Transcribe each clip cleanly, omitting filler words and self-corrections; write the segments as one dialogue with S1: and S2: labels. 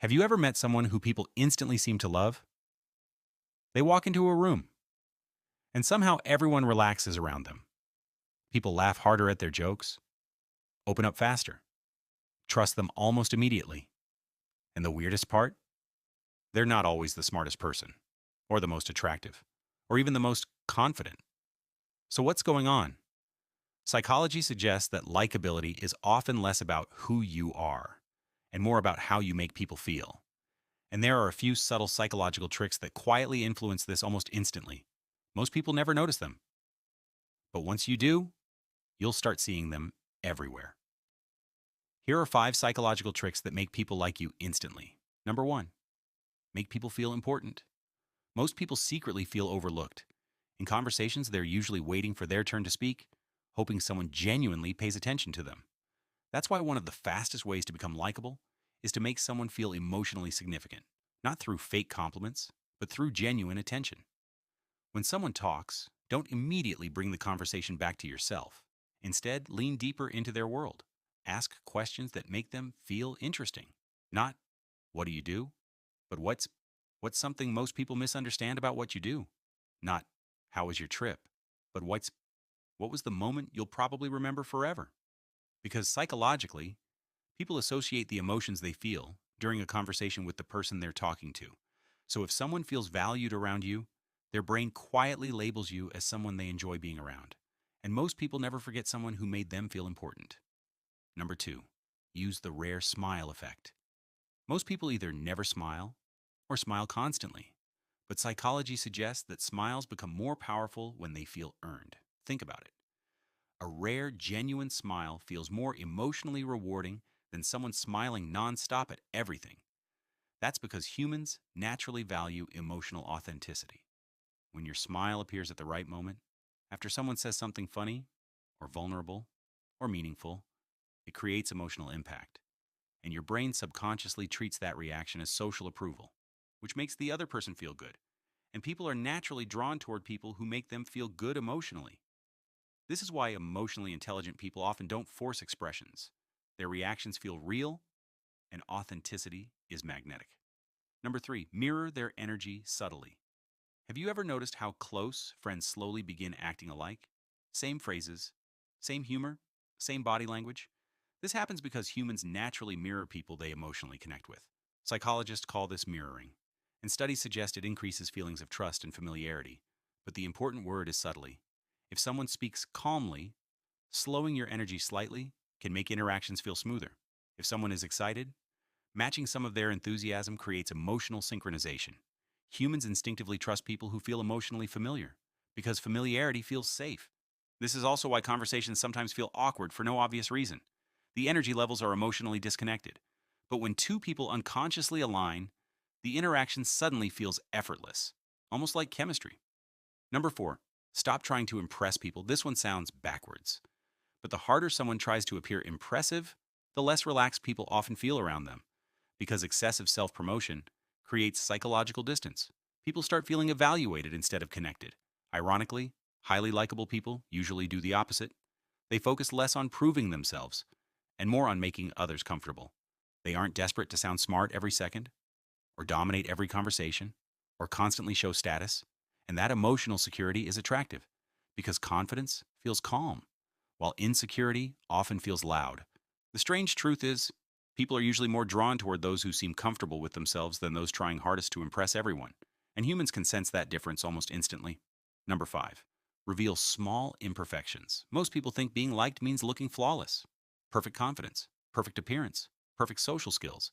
S1: Have you ever met someone who people instantly seem to love? They walk into a room, and somehow everyone relaxes around them. People laugh harder at their jokes, open up faster, trust them almost immediately. And the weirdest part? They're not always the smartest person, or the most attractive, or even the most confident. So what's going on? Psychology suggests that likability is often less about who you are, and more about how you make people feel. And there are a few subtle psychological tricks that quietly influence this almost instantly. Most people never notice them. But once you do, you'll start seeing them everywhere. Here are 5 psychological tricks that make people like you instantly. Number 1, make people feel important. Most people secretly feel overlooked. In conversations, they're usually waiting for their turn to speak, hoping someone genuinely pays attention to them. That's why one of the fastest ways to become likable is to make someone feel emotionally significant, not through fake compliments, but through genuine attention. When someone talks, don't immediately bring the conversation back to yourself. Instead, lean deeper into their world. Ask questions that make them feel interesting. Not, what do you do? But what's something most people misunderstand about what you do? Not, how was your trip? But what was the moment you'll probably remember forever? Because psychologically, people associate the emotions they feel during a conversation with the person they're talking to. So if someone feels valued around you, their brain quietly labels you as someone they enjoy being around. And most people never forget someone who made them feel important. Number 2, use the rare smile effect. Most people either never smile or smile constantly. But psychology suggests that smiles become more powerful when they feel earned. Think about it. A rare, genuine smile feels more emotionally rewarding than someone smiling nonstop at everything. That's because humans naturally value emotional authenticity. When your smile appears at the right moment, after someone says something funny, or vulnerable, or meaningful, it creates emotional impact. And your brain subconsciously treats that reaction as social approval, which makes the other person feel good. And people are naturally drawn toward people who make them feel good emotionally. This is why emotionally intelligent people often don't force expressions. Their reactions feel real, and authenticity is magnetic. Number 3, mirror their energy subtly. Have you ever noticed how close friends slowly begin acting alike? Same phrases, same humor, same body language. This happens because humans naturally mirror people they emotionally connect with. Psychologists call this mirroring, and studies suggest it increases feelings of trust and familiarity. But the important word is subtly. If someone speaks calmly, slowing your energy slightly can make interactions feel smoother. If someone is excited, matching some of their enthusiasm creates emotional synchronization. Humans instinctively trust people who feel emotionally familiar because familiarity feels safe. This is also why conversations sometimes feel awkward for no obvious reason. The energy levels are emotionally disconnected. But when two people unconsciously align, the interaction suddenly feels effortless, almost like chemistry. Number 4, stop trying to impress people. This one sounds backwards. But the harder someone tries to appear impressive, the less relaxed people often feel around them. Because excessive self promotion creates psychological distance. People start feeling evaluated instead of connected. Ironically, highly likable people usually do the opposite. They focus less on proving themselves and more on making others comfortable. They aren't desperate to sound smart every second, or dominate every conversation, or constantly show status. And that emotional security is attractive because confidence feels calm, while insecurity often feels loud. The strange truth is, people are usually more drawn toward those who seem comfortable with themselves than those trying hardest to impress everyone. And humans can sense that difference almost instantly. Number 5, reveal small imperfections. Most people think being liked means looking flawless, perfect confidence, perfect appearance, perfect social skills.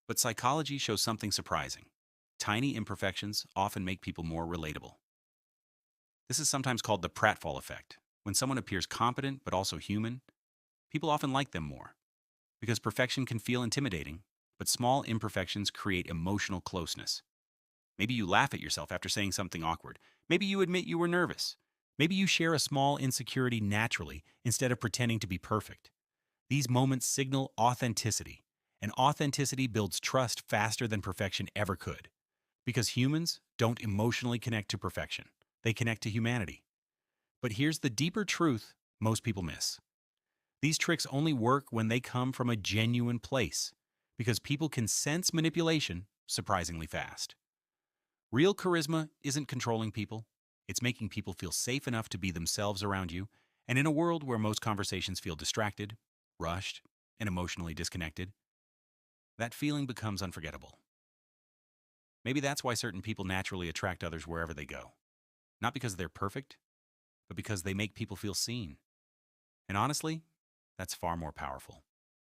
S1: But psychology shows something surprising. Tiny imperfections often make people more relatable. This is sometimes called the pratfall effect. When someone appears competent but also human, people often like them more. Because perfection can feel intimidating, but small imperfections create emotional closeness. Maybe you laugh at yourself after saying something awkward. Maybe you admit you were nervous. Maybe you share a small insecurity naturally instead of pretending to be perfect. These moments signal authenticity, and authenticity builds trust faster than perfection ever could. Because humans don't emotionally connect to perfection, they connect to humanity. But here's the deeper truth most people miss. These tricks only work when they come from a genuine place. because people can sense manipulation surprisingly fast. Real charisma isn't controlling people, it's making people feel safe enough to be themselves around you, and in a world where most conversations feel distracted, rushed, and emotionally disconnected, that feeling becomes unforgettable. Maybe that's why certain people naturally attract others wherever they go. Not because they're perfect, but because they make people feel seen. And honestly, that's far more powerful.